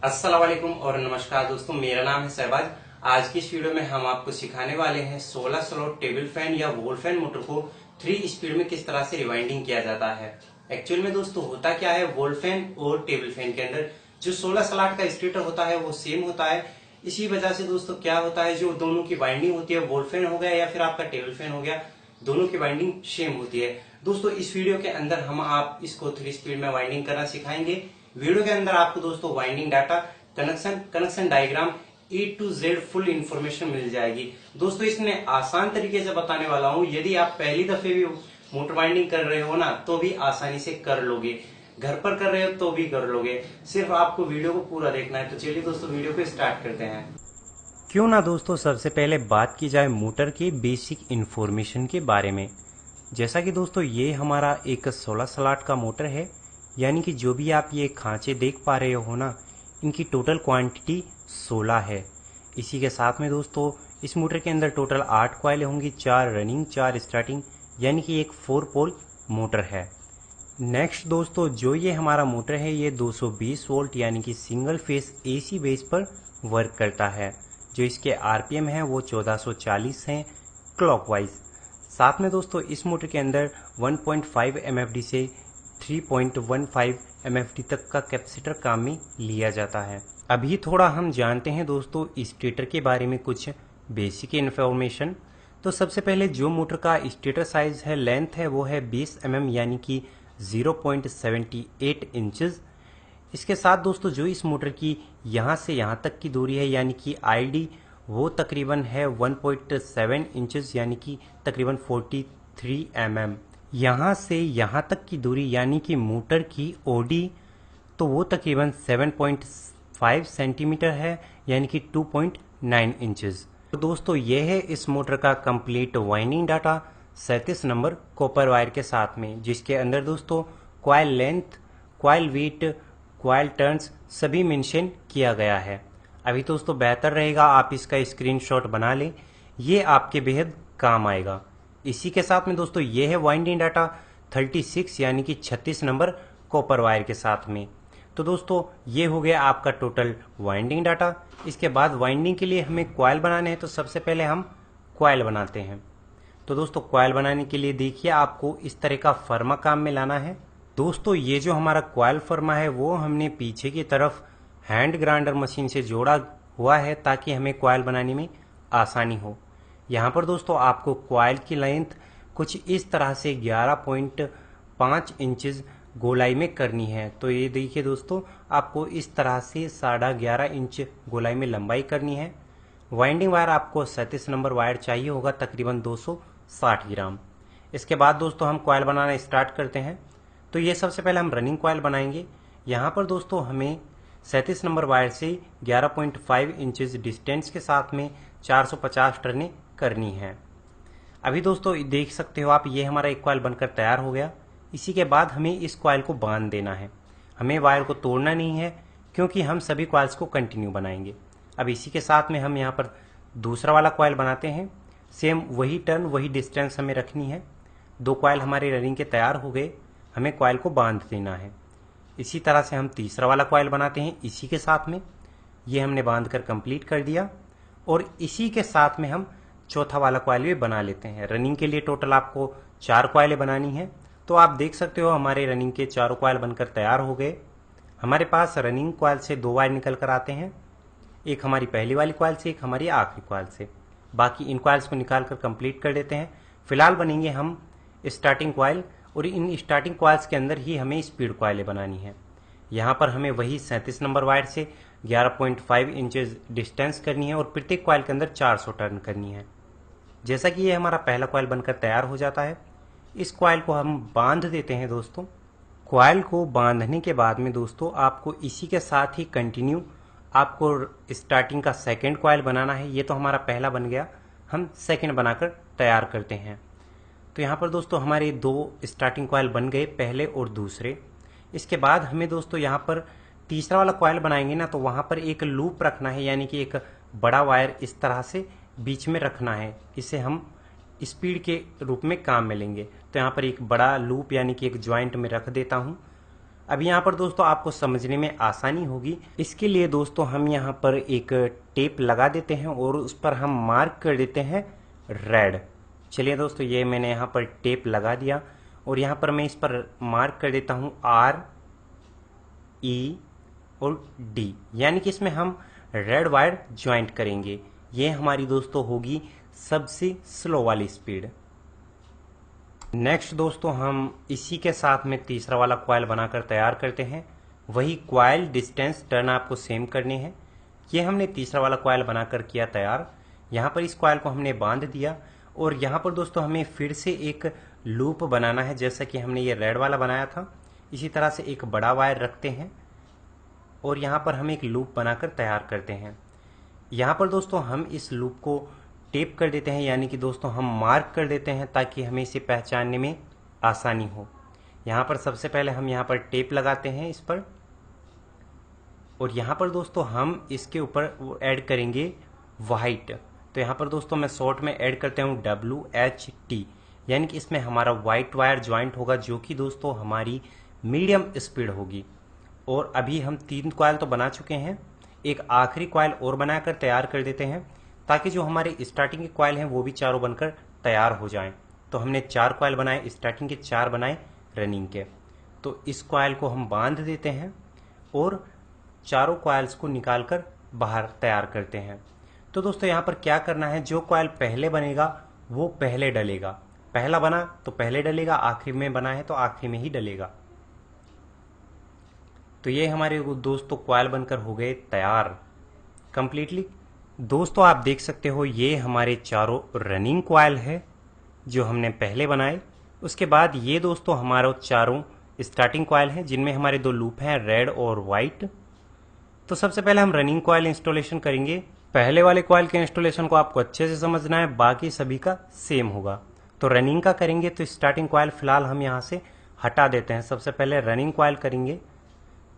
अस्सलाम वालेकुम और नमस्कार दोस्तों, मेरा नाम है शहबाज। आज की इस वीडियो में हम आपको सिखाने वाले हैं 16 स्लॉट टेबल फैन या वॉल फैन मोटर को 3 स्पीड में किस तरह से रिवाइंडिंग किया जाता है। एक्चुअल में दोस्तों होता क्या है, वॉल फैन और टेबल फैन के अंदर जो 16 स्लॉट का स्टेटर होता है वो सेम होता है। इसी वजह से दोस्तों क्या होता है, जो दोनों की वाइंडिंग होती है, वॉल फैन हो गया या फिर आपका टेबल फैन हो गया, दोनों की वाइंडिंग सेम होती है। दोस्तों इस वीडियो के अंदर हम आप इसको 3 स्पीड में वाइंडिंग करना सिखाएंगे। वीडियो के अंदर आपको दोस्तों winding data, connection diagram A to Z full information मिल जाएगी। दोस्तों इसमें आसान तरीके से बताने वाला हूँ, यदि आप पहली दफे भी मोटर वाइंडिंग कर रहे हो ना तो भी आसानी से कर लोगे, घर पर कर रहे हो तो भी कर लोगे। सिर्फ आपको वीडियो को पूरा देखना है। तो चलिए दोस्तों वीडियो को स्टार्ट करते हैं। क्यों ना दोस्तों सबसे पहले बात की जाए मोटर के बेसिक इन्फॉर्मेशन के बारे में। जैसा कि दोस्तों ये हमारा एक 16 स्लॉट का मोटर है, यानी कि जो भी आप ये खांचे देख पा रहे हो ना, इनकी टोटल क्वांटिटी 16 है। इसी के साथ में दोस्तों इस मोटर के अंदर टोटल 8 कॉइलें होंगी, 4 रनिंग 4 स्टार्टिंग, यानी कि एक 4 पोल मोटर है। नेक्स्ट दोस्तों जो ये हमारा मोटर है ये 220 वोल्ट यानी कि सिंगल फेस AC बेस पर वर्क करता है। जो इसके RPM है वो 1440 हैं क्लॉकवाइज। साथ में दोस्तों इस मोटर के अंदर 1.5 MFD से 3.15 MFD तक का कैपेसिटर काम में लिया जाता है। अभी थोड़ा हम जानते हैं दोस्तों स्टेटर के बारे में कुछ बेसिक इन्फॉर्मेशन। तो सबसे पहले जो मोटर का स्टेटर साइज है, लेंथ है, वो है 20 mm यानी कि 0.78 इंचेस। इसके साथ दोस्तों जो इस मोटर की यहाँ से यहाँ तक की दूरी है यानी कि ID, वो तकरीबन है 1.7 इंचेस यानी कि तकरीबन 43 mm। यहाँ से यहाँ तक की दूरी यानी कि मोटर की OD, तो वो तकरीबन 7.5 सेंटीमीटर है यानी कि 2.9 इंचेस। तो दोस्तों ये है इस मोटर का complete winding data 37 number copper wire के साथ में, जिसके अंदर दोस्तों coil length, coil weight, coil turns सभी मेंशन किया गया है। अभी दोस्तों बेहतर रहेगा आप इसका स्क्रीनशॉट बना लें, ये आपके बेहद काम आएगा। इसी के साथ में दोस्तों ये है वाइंडिंग डाटा 36 यानी कि 36 नंबर कॉपर वायर के साथ में। तो दोस्तों ये हो गया आपका टोटल वाइंडिंग डाटा। इसके बाद वाइंडिंग के लिए हमें कॉइल बनाने हैं, तो सबसे पहले हम कॉइल बनाते हैं। तो दोस्तों कॉइल बनाने के लिए देखिए आपको इस तरह का फर्मा काम में लाना है। दोस्तों ये जो हमारा कॉइल फर्मा है वो हमने पीछे की तरफ हैंड ग्राइंडर मशीन से जोड़ा हुआ है ताकि हमें कॉइल बनाने में आसानी हो। यहाँ पर दोस्तों आपको कॉइल की लेंथ कुछ इस तरह से 11.5 इंचेस गोलाई में करनी है। तो ये देखिए दोस्तों आपको इस तरह से 11.5 इंच गोलाई में लंबाई करनी है। वाइंडिंग वायर आपको 37 नंबर वायर चाहिए होगा, तकरीबन 260 ग्राम। इसके बाद दोस्तों हम कॉइल बनाना स्टार्ट करते हैं। तो ये सबसे पहले हम रनिंग कॉइल बनाएंगे। यहाँ पर दोस्तों हमें 37 नंबर वायर से 11.5 इंचेस डिस्टेंस के साथ में 450 टर्नें करनी है। अभी दोस्तों देख सकते हो आप, ये हमारा एक कॉइल बनकर तैयार हो गया। इसी के बाद हमें इस कॉइल को बांध देना है, हमें वायर को तोड़ना नहीं है क्योंकि हम सभी कॉइल्स को कंटिन्यू बनाएंगे। अब इसी के साथ में हम यहाँ पर दूसरा वाला कॉइल बनाते हैं। सेम वही टर्न वही डिस्टेंस हमें रखनी है। 2 कॉइल हमारे रनिंग के तैयार हो गए, हमें कॉइल को बांध देना है। इसी तरह से हम तीसरा वाला कॉइल बनाते हैं इसी के साथ में, ये हमने बांध कर कंप्लीट कर दिया। और इसी के साथ में हम चौथा वाला कॉइल भी बना लेते हैं। रनिंग के लिए टोटल आपको 4 कॉइलें बनानी है। तो आप देख सकते हो हमारे रनिंग के 4 कॉइल बनकर तैयार हो गए। हमारे पास रनिंग कॉइल से 2 वायर निकल कर आते हैं, एक हमारी पहली वाली कॉइल से, एक हमारी आखिरी कॉइल से। बाकी इन कॉइल्स को निकाल कर कंप्लीट कर देते हैं। फिलहाल बनेंगे हम स्टार्टिंग कॉइल, और इन स्टार्टिंग कॉइल्स के अंदर ही हमें स्पीड कॉइलें बनानी है। यहाँ पर हमें वही 37 नंबर वायर से 11.5 इंचेस डिस्टेंस करनी है और प्रत्येक कॉइल के अंदर 400 टर्न करनी है। जैसा कि ये हमारा पहला कॉइल बनकर तैयार हो जाता है, इस कॉइल को हम बांध देते हैं। दोस्तों कॉइल को बांधने के बाद में दोस्तों आपको इसी के साथ ही कंटिन्यू आपको स्टार्टिंग का सेकंड कॉइल बनाना है। ये तो हमारा पहला बन गया, हम सेकंड बनाकर तैयार करते हैं। तो यहाँ पर दोस्तों हमारे 2 स्टार्टिंग कॉइल बन गए, पहले और दूसरे। इसके बाद हमें दोस्तों यहाँ पर तीसरा वाला कॉइल बनाएंगे ना, तो वहाँ पर एक लूप रखना है, यानी कि एक बड़ा वायर इस तरह से बीच में रखना है। इसे हम स्पीड के रूप में काम में लेंगे। तो यहाँ पर एक बड़ा लूप यानी कि एक ज्वाइंट में रख देता हूँ। अब यहाँ पर दोस्तों आपको समझने में आसानी होगी। इसके लिए दोस्तों हम यहाँ पर एक टेप लगा देते हैं और उस पर हम मार्क कर देते हैं रेड। चलिए दोस्तों, ये मैंने यहाँ पर टेप लगा दिया और यहाँ पर मैं इस पर मार्क कर देता हूँ R, E और D, यानी कि इसमें हम रेड वायर ज्वाइंट करेंगे। ये हमारी दोस्तों होगी सबसे स्लो वाली स्पीड। नेक्स्ट दोस्तों हम इसी के साथ में तीसरा वाला कॉइल बनाकर तैयार करते हैं। वही कॉइल डिस्टेंस टर्न आपको सेम करनी है। ये हमने तीसरा वाला कॉइल बनाकर किया तैयार। यहाँ पर इस कॉइल को हमने बांध दिया और यहाँ पर दोस्तों हमें फिर से एक लूप बनाना है। जैसा कि हमने ये रेड वाला बनाया था, इसी तरह से एक बड़ा वायर रखते हैं और यहाँ पर हम एक लूप बनाकर तैयार करते हैं। यहाँ पर दोस्तों हम इस लूप को टेप कर देते हैं, यानी कि दोस्तों हम मार्क कर देते हैं ताकि हमें इसे पहचानने में आसानी हो। यहाँ पर सबसे पहले हम यहाँ पर टेप लगाते हैं इस पर और यहाँ पर दोस्तों हम इसके ऊपर ऐड करेंगे वाइट। तो यहाँ पर दोस्तों मैं शॉर्ट में ऐड करते हूँ WHT, यानी कि इसमें हमारा वाइट वायर ज्वाइंट होगा जो कि दोस्तों हमारी मीडियम स्पीड होगी। और अभी हम 3 कॉइल तो बना चुके हैं, एक आखिरी कॉइल और बनाकर तैयार कर देते हैं ताकि जो हमारे स्टार्टिंग के कॉइल हैं वो भी चारों बनकर तैयार हो जाएं। तो हमने 4 कॉइल बनाए, स्टार्टिंग के 4 बनाए रनिंग के। तो इस कॉइल को हम बांध देते हैं और चारों कॉइल्स को निकालकर बाहर तैयार करते हैं। तो दोस्तों यहाँ पर क्या करना है, जो कॉइल पहले बनेगा वो पहले डलेगा। पहला बना तो पहले डलेगा, आखिरी में बना है तो आखिरी में ही डलेगा। तो ये हमारे दोस्तों कॉइल बनकर हो गए तैयार कंप्लीटली। दोस्तों आप देख सकते हो ये हमारे चारों रनिंग कॉइल है जो हमने पहले बनाए। उसके बाद ये दोस्तों हमारे चारों स्टार्टिंग कॉइल हैं जिनमें हमारे 2 लूप हैं, रेड और वाइट। तो सबसे पहले हम रनिंग कॉइल इंस्टॉलेशन करेंगे। पहले वाले कॉइल के इंस्टॉलेशन को आपको अच्छे से समझना है, बाकी सभी का सेम होगा। तो रनिंग का करेंगे तो स्टार्टिंग कॉइल फिलहाल हम यहाँ से हटा देते हैं। सबसे पहले रनिंग कॉइल करेंगे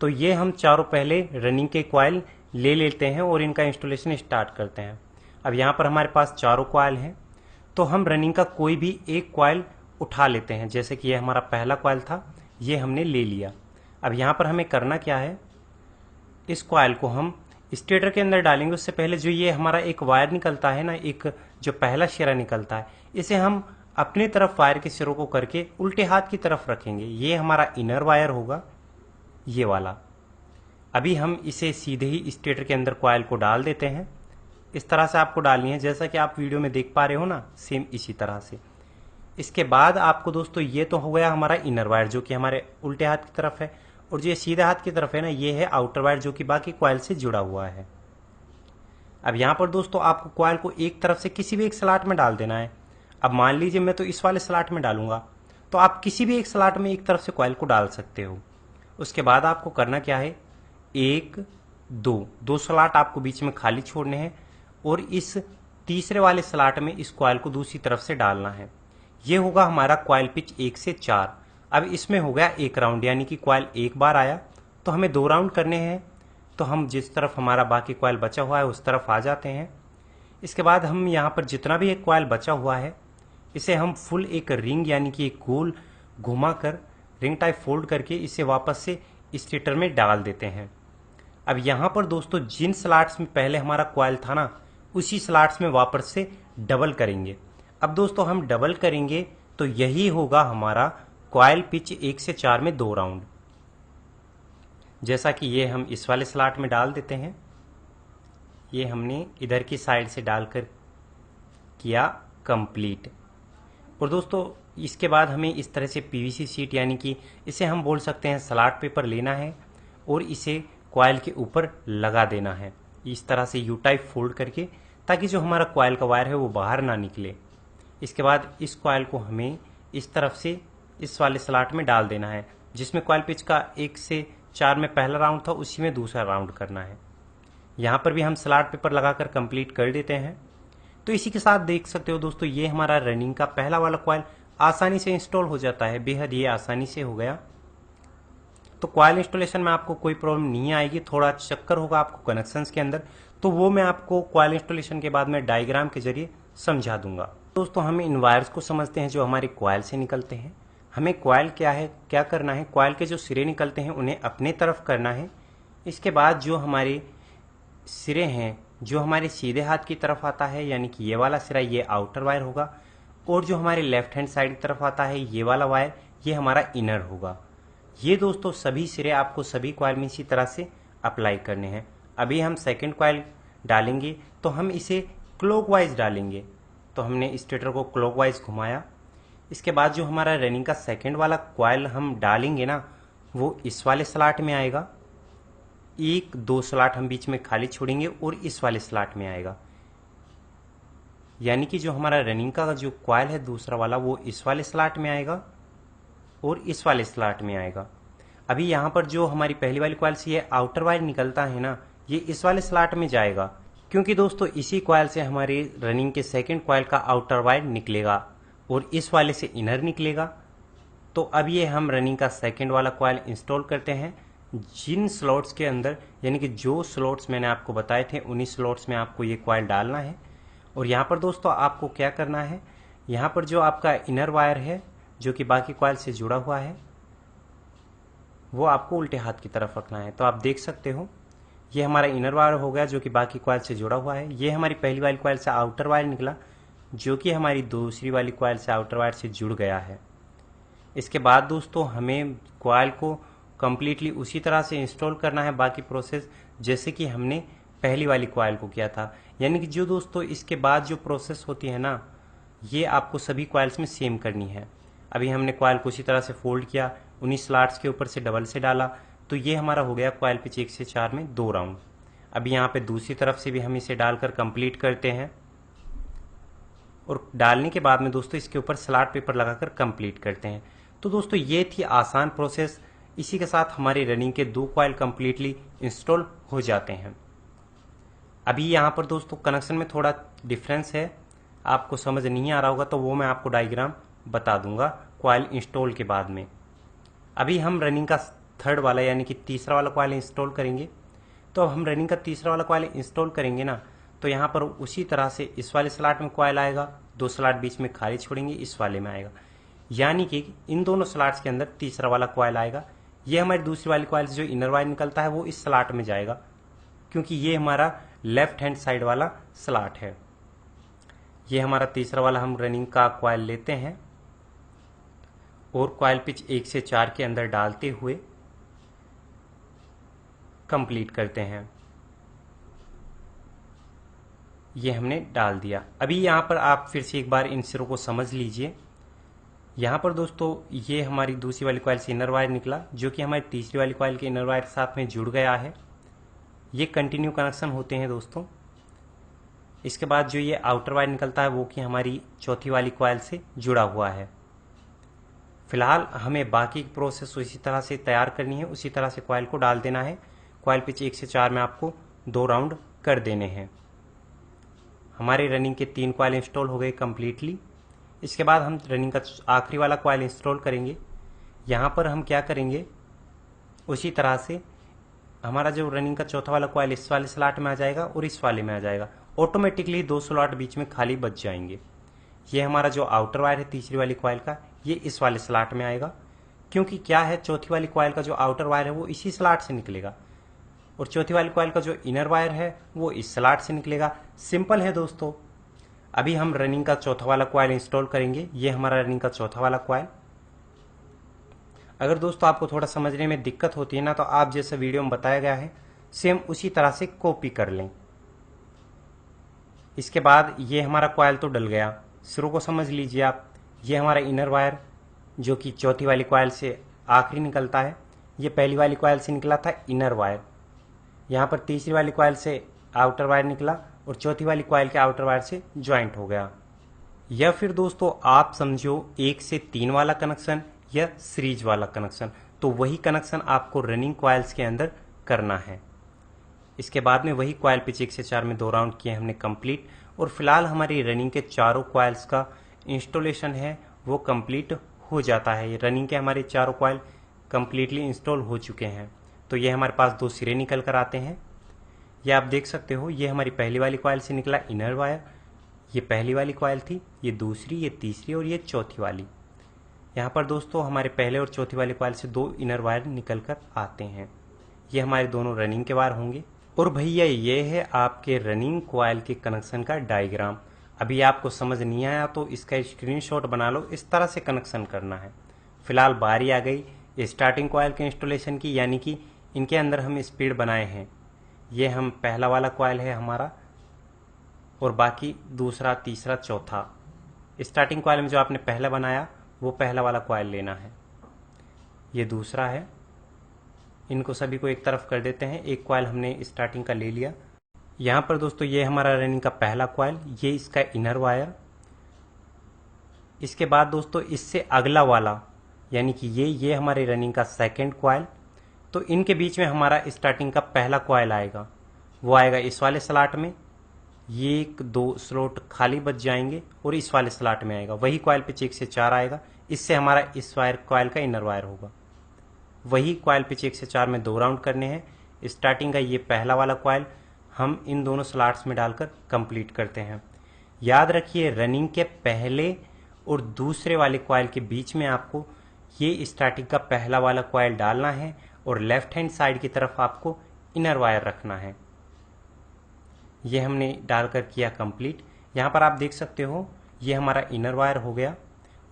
तो ये हम चारों पहले रनिंग के कॉइल ले लेते हैं और इनका इंस्टॉलेशन स्टार्ट करते हैं। अब यहाँ पर हमारे पास चारों कॉइल हैं तो हम रनिंग का कोई भी एक कॉइल उठा लेते हैं। जैसे कि ये हमारा पहला कॉइल था, ये हमने ले लिया। अब यहाँ पर हमें करना क्या है, इस कॉइल को हम स्टेटर के अंदर डालेंगे। उससे पहले जो ये हमारा एक वायर निकलता है ना, एक जो पहला सिरा निकलता है, इसे हम अपनी तरफ वायर के सिरों को करके उल्टे हाथ की तरफ रखेंगे। ये हमारा इनर वायर होगा, ये वाला। अभी हम इसे सीधे ही स्टेटर के अंदर कॉइल को डाल देते हैं। इस तरह से आपको डालनी है, जैसा कि आप वीडियो में देख पा रहे हो ना, सेम इसी तरह से। इसके बाद आपको दोस्तों ये तो हो गया हमारा इनर वायर जो कि हमारे उल्टे हाथ की तरफ है, और जो सीधे हाथ की तरफ है ना, ये है आउटर वायर जो कि बाकी कॉइल से जुड़ा हुआ है। अब यहाँ पर दोस्तों आपको कॉइल को एक तरफ से किसी भी एक स्लॉट में डाल देना है। अब मान लीजिए मैं तो इस वाले स्लॉट में डालूंगा, तो आप किसी भी एक स्लॉट में एक तरफ से कॉइल को डाल सकते हो। उसके बाद आपको करना क्या है, 1 2 स्लॉट आपको बीच में खाली छोड़ने हैं और इस तीसरे वाले स्लॉट में इस कॉइल को दूसरी तरफ से डालना है। ये होगा हमारा कॉइल पिच 1 से 4। अब इसमें हो गया 1 राउंड, यानी कि कॉइल एक बार आया तो हमें 2 राउंड करने हैं। तो हम जिस तरफ हमारा बाकी कॉइल बचा हुआ है उस तरफ आ जाते हैं। इसके बाद हम यहाँ पर जितना भी एक कॉइल बचा हुआ है इसे हम फुल एक रिंग यानी कि एक गोल घुमा कर रिंग टाइप फोल्ड करके इसे वापस से स्टेटर में डाल देते हैं। अब यहाँ पर दोस्तों जिन स्लॉट्स में पहले हमारा कॉइल था ना, उसी स्लॉट्स में वापस से डबल करेंगे। अब दोस्तों हम डबल करेंगे तो यही होगा हमारा कॉइल पिच 1 से 4 में 2 राउंड। जैसा कि ये हम इस वाले स्लॉट में डाल देते हैं, ये हमने इधर की साइड से डालकर किया कंप्लीट। और दोस्तों इसके बाद हमें इस तरह से पीवीसी शीट यानी कि इसे हम बोल सकते हैं स्लॉट पेपर लेना है और इसे कॉइल के ऊपर लगा देना है इस तरह से यू टाइप फोल्ड करके, ताकि जो हमारा कॉइल का वायर है वो बाहर ना निकले। इसके बाद इस कॉइल को हमें इस तरफ से इस वाले स्लॉट में डाल देना है जिसमें कॉइल पिच का 1 से 4 में पहला राउंड था, उसी में दूसरा राउंड करना है। यहाँ पर भी हम स्लॉट पेपर लगाकर कंप्लीट कर देते हैं। तो इसी के साथ देख सकते हो दोस्तों ये हमारा रनिंग का पहला वाला कॉइल आसानी से इंस्टॉल हो जाता है। बेहद ये आसानी से हो गया। तो कॉइल इंस्टॉलेशन में आपको कोई प्रॉब्लम नहीं आएगी। थोड़ा चक्कर होगा आपको कनेक्शंस के अंदर, तो वो मैं आपको कॉइल इंस्टॉलेशन के बाद में डायग्राम के जरिए समझा दूंगा। दोस्तों हम इन वायर्स को समझते हैं जो हमारे कॉइल से निकलते हैं। हमें कॉइल क्या करना है, कॉइल के जो सिरे निकलते हैं उन्हें अपने तरफ करना है। इसके बाद जो हमारे सिरे हैं, जो हमारे सीधे हाथ की तरफ आता है, यानी कि ये वाला सिरा ये आउटर वायर होगा, और जो हमारे लेफ्ट हैंड साइड की तरफ आता है ये वाला वायर ये हमारा इनर होगा। ये दोस्तों सभी सिरे आपको सभी कॉइल में इसी तरह से अप्लाई करने हैं। अभी हम सेकंड कॉइल डालेंगे तो हम इसे क्लॉकवाइज डालेंगे। तो हमने स्टेटर को क्लॉकवाइज घुमाया। इसके बाद जो हमारा रनिंग का सेकंड वाला कॉइल हम डालेंगे ना, वो इस वाले स्लॉट में आएगा। एक दो स्लॉट हम बीच में खाली छोड़ेंगे और इस वाले स्लॉट में आएगा। यानी कि जो हमारा रनिंग का जो कॉइल है दूसरा वाला वो इस वाले स्लॉट में आएगा और इस वाले स्लॉट में आएगा। अभी यहाँ पर जो हमारी पहली वाली कॉइल से ये आउटर वायर निकलता है ना, ये इस वाले स्लॉट में जाएगा, क्योंकि दोस्तों इसी कॉइल से हमारे रनिंग के सेकंड कॉइल का आउटर वायर निकलेगा और इस वाले से इनर निकलेगा। तो अब ये हम रनिंग का सेकंड वाला कॉइल इंस्टॉल करते हैं। जिन स्लॉट्स के अंदर, यानी कि जो स्लॉट्स मैंने आपको बताए थे उन्हीं स्लॉट्स में आपको ये कॉइल डालना है। और यहाँ पर दोस्तों आपको क्या करना है, यहाँ पर जो आपका इनर वायर है जो कि बाकी कॉइल से जुड़ा हुआ है वो आपको उल्टे हाथ की तरफ रखना है। तो आप देख सकते हो ये हमारा इनर वायर हो गया जो कि बाकी कॉइल से जुड़ा हुआ है। ये हमारी पहली वाली कॉइल से आउटर वायर निकला जो कि हमारी दूसरी वाली कॉइल से आउटर वायर से जुड़ गया है। इसके बाद दोस्तों हमें कॉइल को कम्प्लीटली उसी तरह से इंस्टॉल करना है, बाकी प्रोसेस जैसे कि हमने पहली वाली कॉइल को किया था। यानी कि जो दोस्तों इसके बाद जो प्रोसेस होती है ना, ये आपको सभी कॉइल्स में सेम करनी है। अभी हमने कॉइल को उसी तरह से फोल्ड किया, उन्हीं स्लॉट्स के ऊपर से डबल से डाला, तो ये हमारा हो गया कॉइल पिच 1 से 4 में 2 राउंड। अभी यहाँ पे दूसरी तरफ से भी हम इसे डालकर कंप्लीट करते हैं और डालने के बाद में दोस्तों इसके ऊपर स्लॉट पेपर लगाकर कंप्लीट करते हैं। तो दोस्तों ये थी आसान प्रोसेस। इसी के साथ हमारे रनिंग के 2 कॉइल कंप्लीटली इंस्टॉल हो जाते हैं। अभी यहाँ पर दोस्तों कनेक्शन में थोड़ा डिफरेंस है, आपको समझ नहीं आ रहा होगा तो वो मैं आपको डायग्राम बता दूंगा कॉइल इंस्टॉल के बाद में। अभी हम रनिंग का थर्ड वाला यानी कि तीसरा वाला कॉइल इंस्टॉल करेंगे। तो अब हम रनिंग का तीसरा वाला कॉइल इंस्टॉल करेंगे ना, तो यहाँ पर उसी तरह से इस वाले स्लॉट में कॉइल आएगा, 2 स्लॉट बीच में खाली छोड़ेंगे, इस वाले में आएगा। यानी कि इन दोनों स्लॉट्स के अंदर तीसरा वाला कॉइल आएगा। ये हमारी दूसरी वाली कॉइल से जो इनर वायर निकलता है वो इस स्लॉट में जाएगा, क्योंकि ये हमारा लेफ्ट हैंड साइड वाला स्लॉट है। ये हमारा तीसरा वाला हम रनिंग का कॉइल लेते हैं और कॉइल पिच 1 से 4 के अंदर डालते हुए कंप्लीट करते हैं। ये हमने डाल दिया। अभी यहाँ पर आप फिर से एक बार इन सिरों को समझ लीजिए। यहाँ पर दोस्तों ये हमारी दूसरी वाली कॉइल से इनर वायर निकला जो कि हमारी तीसरी वाली कॉइल के इनर वायर के साथ में जुड़ गया है। ये कंटिन्यू कनेक्शन होते हैं दोस्तों। इसके बाद जो ये आउटर वायर निकलता है वो कि हमारी चौथी वाली कॉइल से जुड़ा हुआ है। फिलहाल हमें बाकी प्रोसेस इसी तरह से तैयार करनी है, उसी तरह से कॉइल को डाल देना है। कॉइल पिच 1 से 4 में आपको 2 राउंड कर देने हैं। हमारे रनिंग के 3 कॉइल इंस्टॉल हो गए कंप्लीटली। इसके बाद हम रनिंग का आखिरी वाला कॉइल इंस्टॉल करेंगे। यहाँ पर हम क्या करेंगे, उसी तरह से हमारा जो रनिंग का चौथा वाला कॉइल इस वाले स्लॉट में आ जाएगा और इस वाले में आ जाएगा। ऑटोमेटिकली 2 स्लॉट बीच में खाली बच जाएंगे। ये हमारा जो आउटर वायर है तीसरी वाली कॉइल का, ये इस वाले स्लॉट में आएगा, क्योंकि क्या है चौथी वाली कॉइल का जो आउटर वायर है वो इसी स्लॉट से निकलेगा और चौथी वाली कॉइल का जो इनर वायर है वो इस स्लॉट से निकलेगा। सिंपल है दोस्तों। अभी हम रनिंग का चौथा वाला कॉइल इंस्टॉल करेंगे। ये हमारा रनिंग का चौथा वाला कॉइल। अगर दोस्तों आपको थोड़ा समझने में दिक्कत होती है ना, तो आप जैसा वीडियो में बताया गया है सेम उसी तरह से कॉपी कर लें। इसके बाद ये हमारा कॉइल तो डल गया, सिरों को समझ लीजिए आप। ये हमारा इनर वायर जो कि चौथी वाली कॉइल से आखिरी निकलता है, ये पहली वाली कॉइल से निकला था इनर वायर। यहाँ पर तीसरी वाली कॉइल से आउटर वायर निकला और चौथी वाली कॉइल के आउटर वायर से ज्वाइंट हो गया। या फिर दोस्तों आप समझो 1 से 3 वाला कनेक्शन या सीरीज वाला कनेक्शन, तो वही कनेक्शन आपको रनिंग कॉइल्स के अंदर करना है। इसके बाद में वही कॉइल पिच 1 से 4 में 2 राउंड किए हमने कंप्लीट। और फिलहाल हमारी रनिंग के चारों कॉइल्स का इंस्टॉलेशन है वो कंप्लीट हो जाता है। ये रनिंग के हमारे चारों कॉइल कंप्लीटली इंस्टॉल हो चुके हैं। तो ये हमारे पास 2 सिरे निकल कर आते हैं। ये आप देख सकते हो, ये हमारी पहली वाली कॉइल से निकला इनर वायर। ये पहली वाली कॉइल थी, ये दूसरी, ये तीसरी और ये चौथी वाली। यहाँ पर दोस्तों हमारे पहले और चौथी वाले कॉइल से 2 इनर वायर निकल कर आते हैं। ये हमारे दोनों रनिंग के वायर होंगे। और भैया ये है आपके रनिंग कॉइल के कनेक्शन का डायग्राम। अभी आपको समझ नहीं आया तो इसका स्क्रीनशॉट बना लो, इस तरह से कनेक्शन करना है। फिलहाल बारी आ गई स्टार्टिंग कॉइल के इंस्टॉलेशन की, यानी कि इनके अंदर हम स्पीड बनाए हैं। ये हम पहला वाला कॉइल है हमारा, और बाकी दूसरा, तीसरा, चौथा। स्टार्टिंग कॉइल में जो आपने पहला बनाया वो पहला वाला कॉइल लेना है। ये दूसरा है। इनको सभी को एक तरफ कर देते हैं। एक कॉइल हमने स्टार्टिंग का ले लिया। यहाँ पर दोस्तों ये हमारा रनिंग का पहला कॉइल, ये इसका इनर वायर। इसके बाद दोस्तों इससे अगला वाला, यानी कि ये हमारे रनिंग का सेकंड कॉइल। तो इनके बीच में हमारा स्टार्टिंग का पहला कॉइल आएगा, वो आएगा इस वाले स्लॉट में। ये 2 स्लॉट खाली बच जाएंगे और इस वाले स्लॉट में आएगा। वही कॉइल पिच 1 से 4 आएगा। इससे हमारा इस वायर कॉइल का इनर वायर होगा। वही कॉइल पिच 1 से 4 में 2 राउंड करने हैं। स्टार्टिंग का ये पहला वाला कॉइल हम इन दोनों स्लॉट्स में डालकर कंप्लीट करते हैं। याद रखिए रनिंग के पहले और दूसरे वाले कॉइल के बीच में आपको ये स्टार्टिंग का पहला वाला कॉइल डालना है और लेफ्ट हैंड साइड की तरफ आपको इनर वायर रखना है। ये हमने डालकर किया कंप्लीट। यहाँ पर आप देख सकते हो ये हमारा इनर वायर हो गया,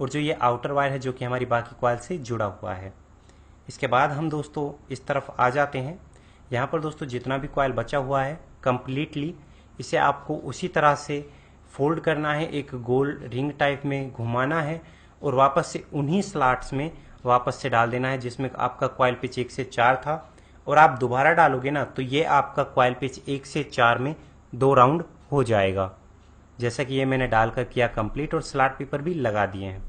और जो ये आउटर वायर है जो कि हमारी बाकी कॉइल से जुड़ा हुआ है। इसके बाद हम दोस्तों इस तरफ आ जाते हैं। यहाँ पर दोस्तों जितना भी कॉइल बचा हुआ है कंप्लीटली इसे आपको उसी तरह से फोल्ड करना है, एक गोल रिंग टाइप में घुमाना है और वापस से उन्हीं स्लॉट्स में वापस से डाल देना है जिसमें आपका कॉइल पिच 1 से 4 था। और आप दोबारा डालोगे ना तो ये आपका कॉइल पिच 1 से 4 में 2 राउंड हो जाएगा। जैसा कि ये मैंने डालकर किया कंप्लीट और स्लॉट पेपर भी लगा दिए हैं।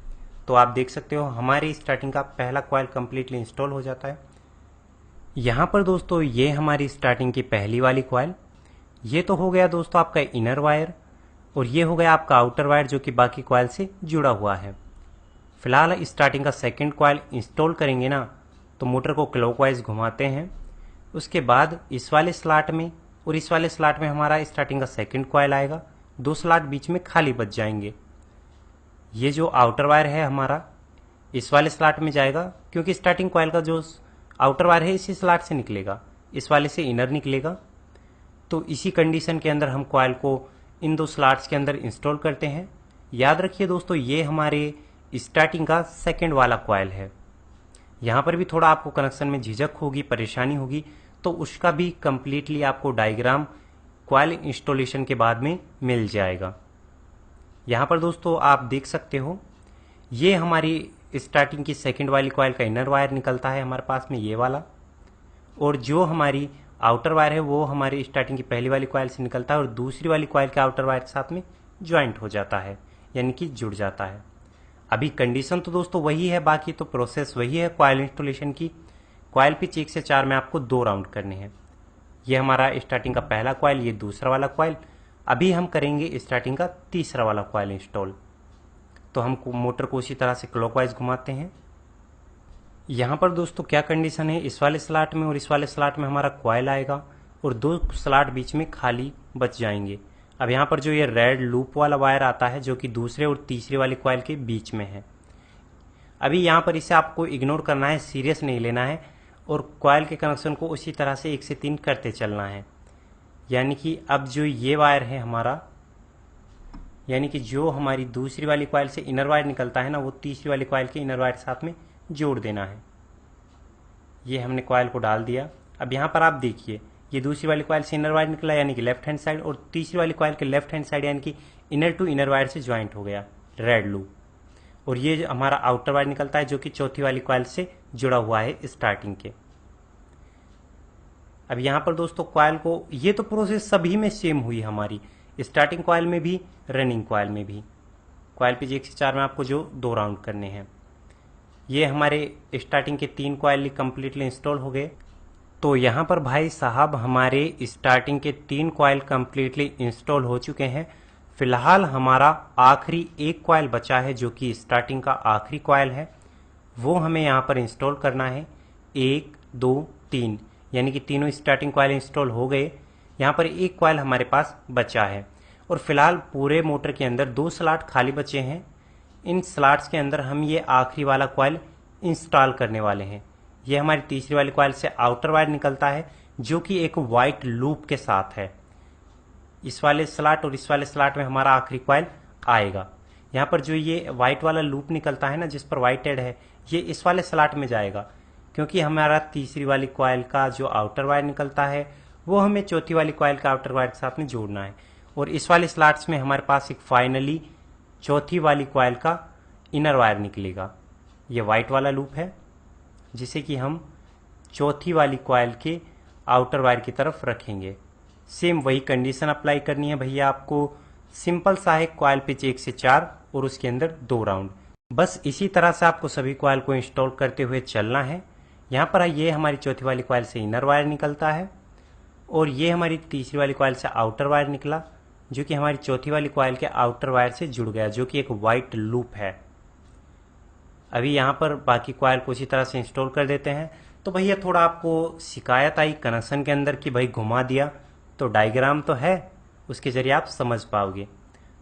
तो आप देख सकते हो हमारी स्टार्टिंग का पहला कॉइल कंप्लीटली इंस्टॉल हो जाता है। यहाँ पर दोस्तों ये हमारी स्टार्टिंग की पहली वाली कॉइल। ये तो हो गया दोस्तों आपका इनर वायर, और ये हो गया आपका आउटर वायर जो कि बाकी कॉइल से जुड़ा हुआ है। फिलहाल स्टार्टिंग का सेकंड कॉइल इंस्टॉल करेंगे ना तो मोटर को क्लॉकवाइज घुमाते हैं। उसके बाद इस वाले स्लॉट में और इस वाले स्लॉट में हमारा स्टार्टिंग का सेकंड कॉइल आएगा। 2 स्लॉट बीच में खाली बच जाएंगे। ये जो आउटर वायर है हमारा इस वाले स्लॉट में जाएगा, क्योंकि स्टार्टिंग कॉइल का जो आउटर वायर है इसी स्लॉट से निकलेगा, इस वाले से इनर निकलेगा। तो इसी कंडीशन के अंदर हम कॉइल को इन 2 स्लॉट्स के अंदर इंस्टॉल करते हैं। याद रखिए दोस्तों ये हमारे स्टार्टिंग का सेकंड वाला कॉइल है। यहाँ पर भी थोड़ा आपको कनेक्शन में झिझक होगी, परेशानी होगी, तो उसका भी कंप्लीटली आपको डायग्राम कॉइल इंस्टॉलेशन के बाद में मिल जाएगा। यहाँ पर दोस्तों आप देख सकते हो ये हमारी स्टार्टिंग की सेकंड वाली कॉइल का इनर वायर निकलता है हमारे पास में, ये वाला। और जो हमारी आउटर वायर है वो हमारी स्टार्टिंग की पहली वाली कॉइल से निकलता है और दूसरी वाली कॉइल के आउटर वायर के साथ में ज्वाइंट हो जाता है, यानी कि जुड़ जाता है। अभी कंडीशन तो दोस्तों वही है, बाकी तो प्रोसेस वही है कॉइल इंस्टॉलेशन की। कॉइल पिच 1 से 4 में आपको 2 राउंड करने हैं। ये हमारा स्टार्टिंग का पहला कॉइल, ये दूसरा वाला कॉइल। अभी हम करेंगे स्टार्टिंग का तीसरा वाला कॉइल इंस्टॉल। तो हम मोटर को उसी तरह से क्लॉकवाइज घुमाते हैं। यहाँ पर दोस्तों क्या कंडीशन है, इस वाले स्लॉट में और इस वाले स्लॉट में हमारा कॉइल आएगा और 2 स्लॉट बीच में खाली बच जाएंगे। अब यहाँ पर जो ये रेड लूप वाला वायर आता है जो कि दूसरे और तीसरे वाली कॉइल के बीच में है, अभी यहाँ पर इसे आपको इग्नोर करना है, सीरियस नहीं लेना है और कॉइल के कनेक्शन को उसी तरह से 1 से 3 करते चलना है। यानी कि अब जो ये वायर है हमारा, यानी कि जो हमारी दूसरी वाली कॉइल से इनर वायर निकलता है ना, वो तीसरी वाली कॉइल के इनर वायर के साथ में जोड़ देना है। ये हमने कॉइल को डाल दिया। अब यहाँ पर आप देखिए ये दूसरी वाली कॉइल से इनर वायर निकला यानी कि लेफ्ट हैंड साइड, और तीसरी वाली कॉइल के लेफ्ट हैंड साइड यानी कि इनर टू इनर वायर से ज्वाइंट हो गया रेड लूप। और ये हमारा आउटर वायर निकलता है जो कि चौथी वाली कॉइल से जुड़ा हुआ है स्टार्टिंग के। अब यहाँ पर दोस्तों कॉइल को, ये तो प्रोसेस सभी में सेम हुई हमारी, स्टार्टिंग कॉइल में भी रनिंग कॉइल में भी। कॉइल पे 1 से 4 में आपको जो 2 राउंड करने हैं। ये हमारे स्टार्टिंग के 3 कॉइल कंप्लीटली इंस्टॉल हो गए। तो यहाँ पर भाई साहब हमारे स्टार्टिंग के 3 कॉइल कंप्लीटली इंस्टॉल हो चुके हैं। फिलहाल हमारा आखिरी एक कॉइल बचा है जो कि स्टार्टिंग का आखिरी कॉइल है, वो हमें यहाँ पर इंस्टॉल करना है। 1 2 3 यानी कि तीनों स्टार्टिंग कॉइल इंस्टॉल हो गए। यहाँ पर एक कॉइल हमारे पास बचा है और फिलहाल पूरे मोटर के अंदर 2 स्लॉट खाली बचे हैं। इन स्लॉट्स के अंदर हम ये आखिरी वाला कॉइल इंस्टॉल करने वाले हैं। ये हमारी तीसरी वाली कॉइल से आउटर वायर निकलता है जो कि एक वाइट लूप के साथ है। इस वाले स्लॉट और इस वाले स्लॉट में हमारा आखिरी कॉइल आएगा। यहाँ पर जो ये वाइट वाला लूप निकलता है ना, जिस पर वाइट एड है, ये इस वाले स्लॉट में जाएगा, क्योंकि हमारा तीसरी वाली कॉइल का जो आउटर वायर निकलता है वो हमें चौथी वाली कॉइल का आउटर वायर के साथ में जोड़ना है। और इस वाले स्लॉट्स में हमारे पास एक फाइनली चौथी वाली कॉइल का इनर वायर निकलेगा। ये वाइट वाला लूप है जिसे कि हम चौथी वाली कॉइल के आउटर वायर की तरफ रखेंगे। सेम वही कंडीशन अप्लाई करनी है भैया आपको। सिंपल सा है, कॉइल पिच 1 से 4 और उसके अंदर 2 राउंड। बस इसी तरह से आपको सभी कॉइल को इंस्टॉल करते हुए चलना है। यहाँ पर ये हमारी चौथी वाली कॉइल से इनर वायर निकलता है और ये हमारी तीसरी वाली कॉइल से आउटर वायर निकला, जो कि हमारी चौथी वाली कॉइल के आउटर वायर से जुड़ गया, जो कि एक वाइट लूप है। अभी यहाँ पर बाकी कॉइल को इसी तरह से इंस्टॉल कर देते हैं। तो भैया थोड़ा आपको शिकायत आई कनेक्शन के अंदर कि भाई घुमा दिया, तो डायग्राम तो है, उसके जरिए आप समझ पाओगे।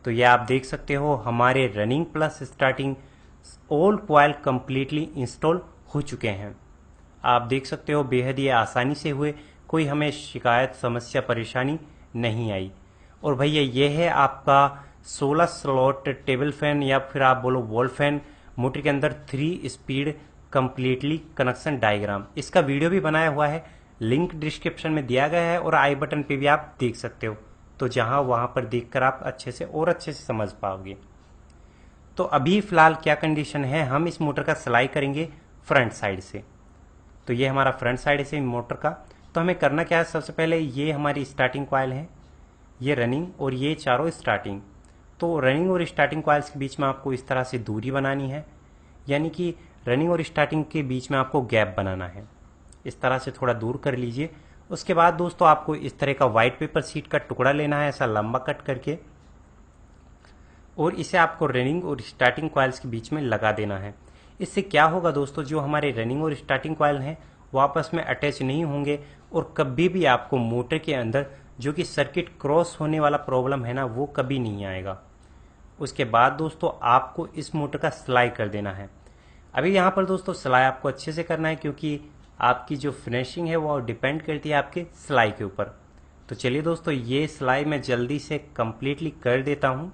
तो ये आप देख सकते हो हमारे running plus starting all coil completely install हो चुके हैं। आप देख सकते हो बेहद ये आसानी से हुए, कोई हमें शिकायत समस्या परेशानी नहीं आई। और भैया ये है आपका 16 स्लॉट टेबल फैन या फिर आप बोलो वॉल फैन मोटर के अंदर 3 स्पीड कंप्लीटली कनेक्शन डायग्राम। इसका वीडियो भी बनाया हुआ है, लिंक डिस्क्रिप्शन में दिया गया है और आई बटन पे भी आप देख सकते हो। तो जहां वहां पर देखकर आप अच्छे से समझ पाओगे। तो अभी फिलहाल क्या कंडीशन है, हम इस मोटर का सिलाई करेंगे फ्रंट साइड से। तो ये हमारा फ्रंट साइड से मोटर का। तो हमें करना क्या है, सबसे पहले ये हमारी स्टार्टिंग कॉइल है, ये रनिंग और ये चारों स्टार्टिंग। तो रनिंग और स्टार्टिंग कॉइल्स के बीच में आपको इस तरह से दूरी बनानी है, यानी कि रनिंग और स्टार्टिंग के बीच में आपको गैप बनाना है। इस तरह से थोड़ा दूर कर लीजिए। उसके बाद दोस्तों आपको इस तरह का व्हाइट पेपर शीट का टुकड़ा लेना है, ऐसा लंबा कट करके, और इसे आपको रनिंग और स्टार्टिंग कॉइल्स के बीच में लगा देना है। इससे क्या होगा दोस्तों, जो हमारे रनिंग और स्टार्टिंग कॉइल हैं वो आपस में अटैच नहीं होंगे और कभी भी आपको मोटर के अंदर जो कि सर्किट क्रॉस होने वाला प्रॉब्लम है ना, वो कभी नहीं आएगा। उसके बाद दोस्तों आपको इस मोटर का सिलाई कर देना है। अभी यहाँ पर दोस्तों सिलाई आपको अच्छे से करना है, क्योंकि आपकी जो फिनिशिंग है वो डिपेंड करती है आपके सिलाई के ऊपर। तो चलिए दोस्तों, ये सिलाई मैं जल्दी से कंप्लीटली कर देता हूँ।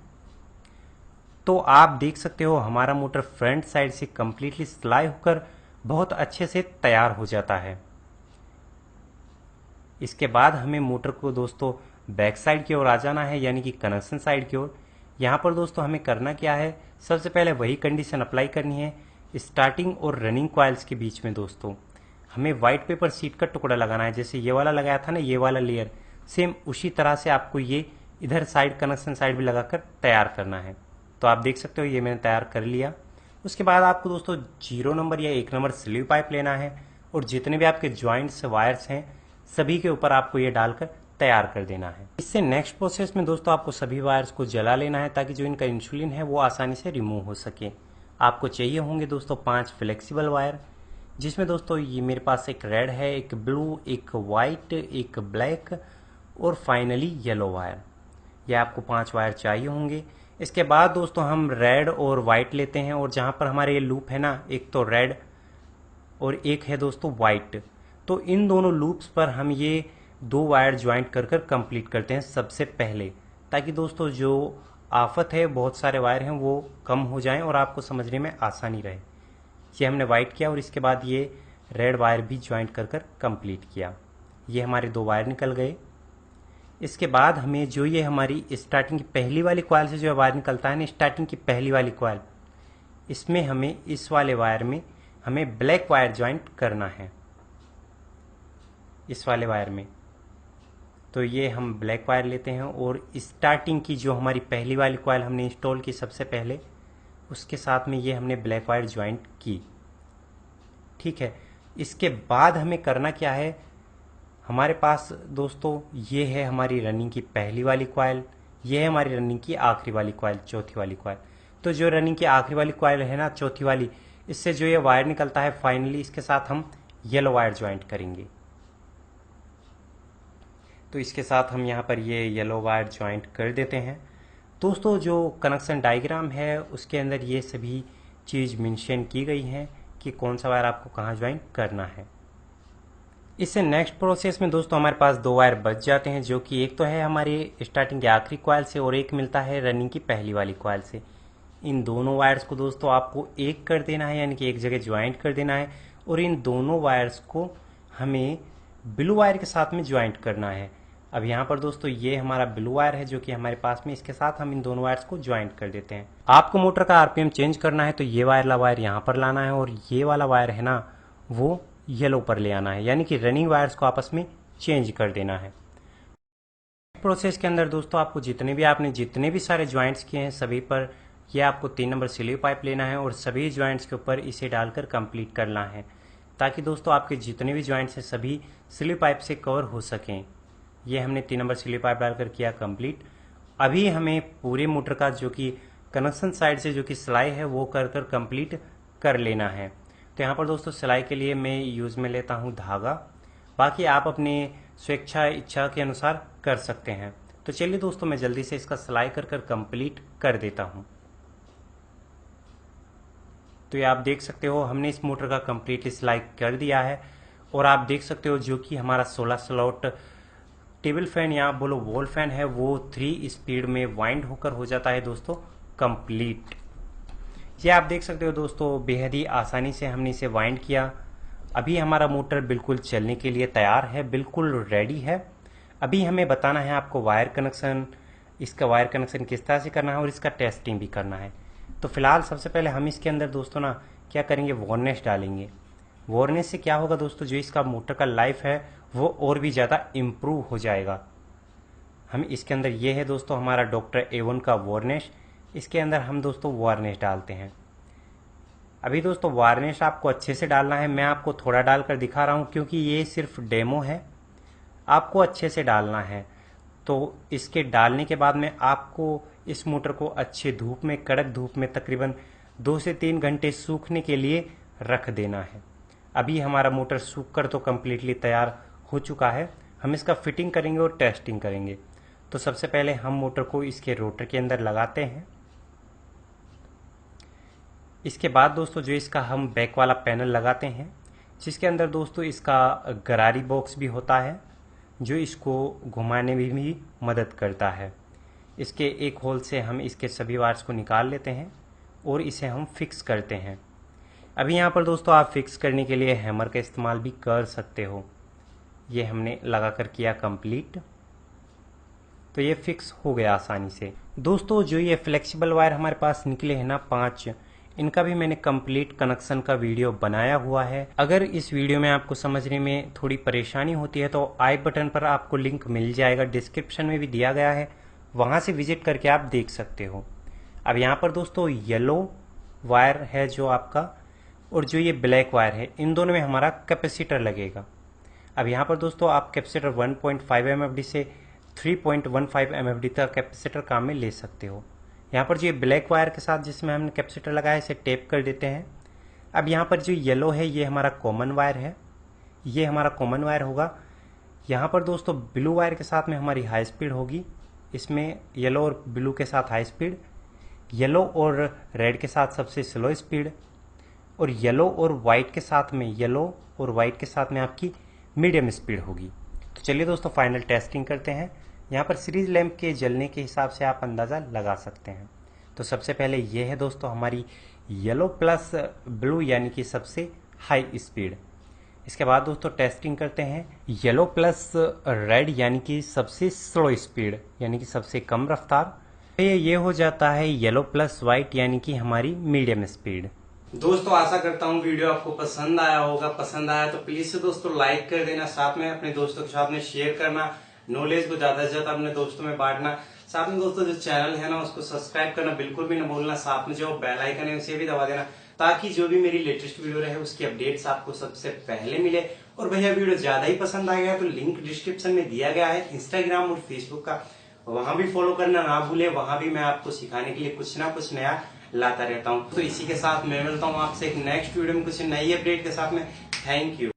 तो आप देख सकते हो हमारा मोटर फ्रंट साइड से कंप्लीटली सिलाई होकर बहुत अच्छे से तैयार हो जाता है। इसके बाद हमें मोटर को दोस्तों बैक साइड की ओर आ जाना है, यानी कि कनेक्शन साइड की ओर। यहाँ पर दोस्तों हमें करना क्या है, सबसे पहले वही कंडीशन अप्लाई करनी है। स्टार्टिंग और रनिंग कॉइल्स के बीच में दोस्तों हमें व्हाइट पेपर शीट का टुकड़ा लगाना है। जैसे ये वाला लगाया था ना, ये वाला लेयर, सेम उसी तरह से आपको ये इधर साइड कनेक्शन साइड भी लगाकर तैयार करना है। तो आप देख सकते हो ये मैंने तैयार कर लिया। उसके बाद आपको दोस्तों 0 नंबर या 1 नंबर स्लीव पाइप लेना है और जितने भी आपके ज्वाइंट्स वायर्स हैं सभी के ऊपर आपको ये डालकर तैयार कर देना है। इससे नेक्स्ट प्रोसेस में दोस्तों आपको सभी वायर्स को जला लेना है, ताकि जो इनका इंसुलिन है वो आसानी से रिमूव हो सके। आपको चाहिए होंगे दोस्तों 5 फ्लेक्सिबल वायर, जिसमें दोस्तों ये मेरे पास एक रेड है, एक ब्लू, एक वाइट, एक ब्लैक और फाइनली येलो वायर। ये आपको 5 वायर चाहिए होंगे। इसके बाद दोस्तों हम रेड और वाइट लेते हैं, और जहां पर हमारे ये लूप है ना, एक तो रेड और एक है दोस्तों वाइट, तो इन दोनों लूप्स पर हम ये 2 वायर ज्वाइंट कर कंप्लीट करते हैं सबसे पहले, ताकि दोस्तों जो आफत है बहुत सारे वायर हैं वो कम हो जाएं और आपको समझने में आसानी रहे। ये हमने वाइट किया और इसके बाद ये रेड वायर भी ज्वाइंट कर कंप्लीट किया। ये हमारे 2 वायर निकल गए। इसके बाद हमें जो ये हमारी स्टार्टिंग की पहली वाली कॉइल से जो वायर निकलता है ना, स्टार्टिंग की पहली वाली कॉइल, इसमें हमें इस वाले वायर में हमें ब्लैक वायर ज्वाइंट करना है, इस वाले वायर में। तो ये हम ब्लैक वायर लेते हैं और स्टार्टिंग की जो हमारी पहली वाली कॉइल हमने इंस्टॉल की सबसे पहले, उसके साथ में ये हमने ब्लैक वायर ज्वाइंट की। ठीक है, इसके बाद हमें करना क्या है, हमारे पास दोस्तों ये है हमारी रनिंग की पहली वाली कॉइल, ये है हमारी रनिंग की आखिरी वाली कॉइल, चौथी वाली कॉइल। तो जो रनिंग की आखिरी वाली कॉइल है ना, चौथी वाली, इससे जो ये वायर निकलता है फाइनली इसके साथ हम येलो वायर ज्वाइंट करेंगे। तो इसके साथ हम यहाँ पर ये येलो वायर ज्वाइंट कर देते हैं। दोस्तों जो कनेक्शन डायग्राम है उसके अंदर ये सभी चीज़ मेंशन की गई हैं कि कौन सा वायर आपको कहाँ ज्वाइन करना है। इससे नेक्स्ट प्रोसेस में दोस्तों हमारे पास 2 वायर बच जाते हैं, जो कि एक तो है हमारे स्टार्टिंग के आखिरी कॉइल से और एक मिलता है रनिंग की पहली वाली कॉइल से। इन दोनों वायर्स को दोस्तों आपको एक कर देना है, यानी कि एक जगह ज्वाइंट कर देना है, और इन दोनों वायर्स को हमें ब्लू वायर के साथ में ज्वाइंट करना है। अब यहाँ पर दोस्तों ये हमारा ब्लू वायर है जो कि हमारे पास में, इसके साथ हम इन दोनों वायर्स को ज्वाइंट कर देते हैं। आपको मोटर का आरपीएम चेंज करना है तो ये वाला वायर यहाँ पर लाना है और ये वाला वायर है ना वो येलो पर ले आना है, यानी कि रनिंग वायर्स को आपस में चेंज कर देना है। प्रोसेस के अंदर दोस्तों आपको जितने भी सारे ज्वाइंट्स किए हैं सभी पर यह आपको 3 नंबर स्लीव पाइप लेना है और सभी ज्वाइंट्स के ऊपर इसे डालकर कंप्लीट करना है, ताकि दोस्तों आपके जितने भी ज्वाइंट्स हैं सभी स्लीव पाइप से कवर हो सकें। ये हमने 3 नंबर स्लीव पाइप डालकर किया कंप्लीट। अभी हमें पूरे मोटर का जो कि कनेक्शन साइड से जो कि सिलाई है वो कर कंप्लीट कर लेना है। तो यहाँ पर दोस्तों सिलाई के लिए मैं यूज में लेता हूँ धागा, बाकी आप अपने स्वेच्छा इच्छा के अनुसार कर सकते हैं। तो चलिए दोस्तों मैं जल्दी से इसका सिलाई कर कंप्लीट कर देता हूँ। तो ये आप देख सकते हो हमने इस मोटर का कंप्लीटली सिलाई कर दिया है और आप देख सकते हो जो कि हमारा 16 स्लॉट टेबल फैन या बोलो वॉल फैन है वो 3 स्पीड में वाइंड होकर हो जाता है दोस्तों कंप्लीट। ये आप देख सकते हो दोस्तों बेहद ही आसानी से हमने इसे वाइंड किया। अभी हमारा मोटर बिल्कुल चलने के लिए तैयार है, बिल्कुल रेडी है। अभी हमें बताना है आपको वायर कनेक्शन, इसका वायर कनेक्शन किस तरह से करना है और इसका टेस्टिंग भी करना है। तो फिलहाल सबसे पहले हम इसके अंदर दोस्तों ना क्या करेंगे, वार्निश डालेंगे। वार्निश से क्या होगा दोस्तों, जो इसका मोटर का लाइफ है वो और भी ज़्यादा इम्प्रूव हो जाएगा। हम इसके अंदर ये है दोस्तों हमारा डॉक्टर A1 का वार्निश, इसके अंदर हम दोस्तों वार्निश डालते हैं। अभी दोस्तों वार्निश आपको अच्छे से डालना है, मैं आपको थोड़ा डालकर दिखा रहा हूँ क्योंकि ये सिर्फ डेमो है, आपको अच्छे से डालना है। तो इसके डालने के बाद में आपको इस मोटर को अच्छे धूप में, कड़क धूप में तकरीबन 2 से 3 घंटे सूखने के लिए रख देना है। अभी हमारा मोटर सूख कर तो कम्प्लीटली तैयार हो चुका है। हम इसका फिटिंग करेंगे और टेस्टिंग करेंगे। तो सबसे पहले हम मोटर को इसके रोटर के अंदर लगाते हैं। इसके बाद दोस्तों जो इसका हम बैक वाला पैनल लगाते हैं, जिसके अंदर दोस्तों इसका गरारी बॉक्स भी होता है जो इसको घुमाने में भी मदद करता है। इसके एक होल से हम इसके सभी वायर्स को निकाल लेते हैं और इसे हम फिक्स करते हैं। अभी यहाँ पर दोस्तों आप फिक्स करने के लिए हैमर का इस्तेमाल भी कर सकते हो। ये हमने लगाकर किया कंप्लीट, तो ये फिक्स हो गया आसानी से। दोस्तों जो ये फ्लेक्सिबल वायर हमारे पास निकले हैं ना 5, इनका भी मैंने कंप्लीट कनेक्शन का वीडियो बनाया हुआ है। अगर इस वीडियो में आपको समझने में थोड़ी परेशानी होती है तो आई बटन पर आपको लिंक मिल जाएगा, डिस्क्रिप्शन में भी दिया गया है, वहां से विजिट करके आप देख सकते हो। अब यहाँ पर दोस्तों येलो वायर है जो आपका, और जो ये ब्लैक वायर है, इन दोनों में हमारा कैपेसिटर लगेगा। अब यहाँ पर दोस्तों आप कैपेसिटर 1.5 MFD से 3.15 MFD तक कैपेसिटर काम में ले सकते हो। यहाँ पर जो ये ब्लैक वायर के साथ जिसमें हमने कैपेसिटर लगाया इसे टेप कर देते हैं। अब यहाँ पर जो येलो है ये हमारा कॉमन वायर है, ये हमारा कॉमन वायर होगा। यहाँ पर दोस्तों ब्लू वायर के साथ में हमारी हाई स्पीड होगी, इसमें येलो और ब्लू के साथ हाई स्पीड, येलो और रेड के साथ सबसे स्लो स्पीड, और येलो और वाइट के साथ में आपकी मीडियम स्पीड होगी। तो चलिए दोस्तों फाइनल टेस्टिंग करते हैं। यहाँ पर सीरीज लैंप के जलने के हिसाब से आप अंदाज़ा लगा सकते हैं। तो सबसे पहले ये है दोस्तों हमारी येलो प्लस ब्लू यानी कि सबसे हाई स्पीड। इसके बाद दोस्तों टेस्टिंग करते हैं येलो प्लस रेड यानी कि सबसे स्लो स्पीड यानी कि सबसे कम रफ्तार। ये हो जाता है येलो प्लस वाइट यानी कि हमारी मीडियम स्पीड। दोस्तों आशा करता हूँ वीडियो आपको पसंद आया होगा। पसंद आया तो प्लीज से दोस्तों लाइक कर देना, साथ में अपने दोस्तों के साथ में शेयर करना, नॉलेज को ज्यादा से ज्यादा अपने दोस्तों में बांटना। साथ में दोस्तों जो चैनल है ना उसको सब्सक्राइब करना बिल्कुल भी न भूलना। साथ में जो बेल आइकन है उसे भी दबा देना, ताकि जो भी मेरी लेटेस्ट वीडियो रहे उसकी अपडेट्स आपको सबसे पहले मिले। और भैया वीडियो ज्यादा ही पसंद आएगा तो लिंक डिस्क्रिप्शन में दिया गया है इंस्टाग्राम और फेसबुक का, वहां भी फॉलो करना ना भूले। वहां भी मैं आपको सिखाने के लिए कुछ ना कुछ नया लाता रहता हूँ। तो इसी के साथ मैं मिलता हूँ आपसे एक नेक्स्ट वीडियो में कुछ नई अपडेट के साथ में। Thank you.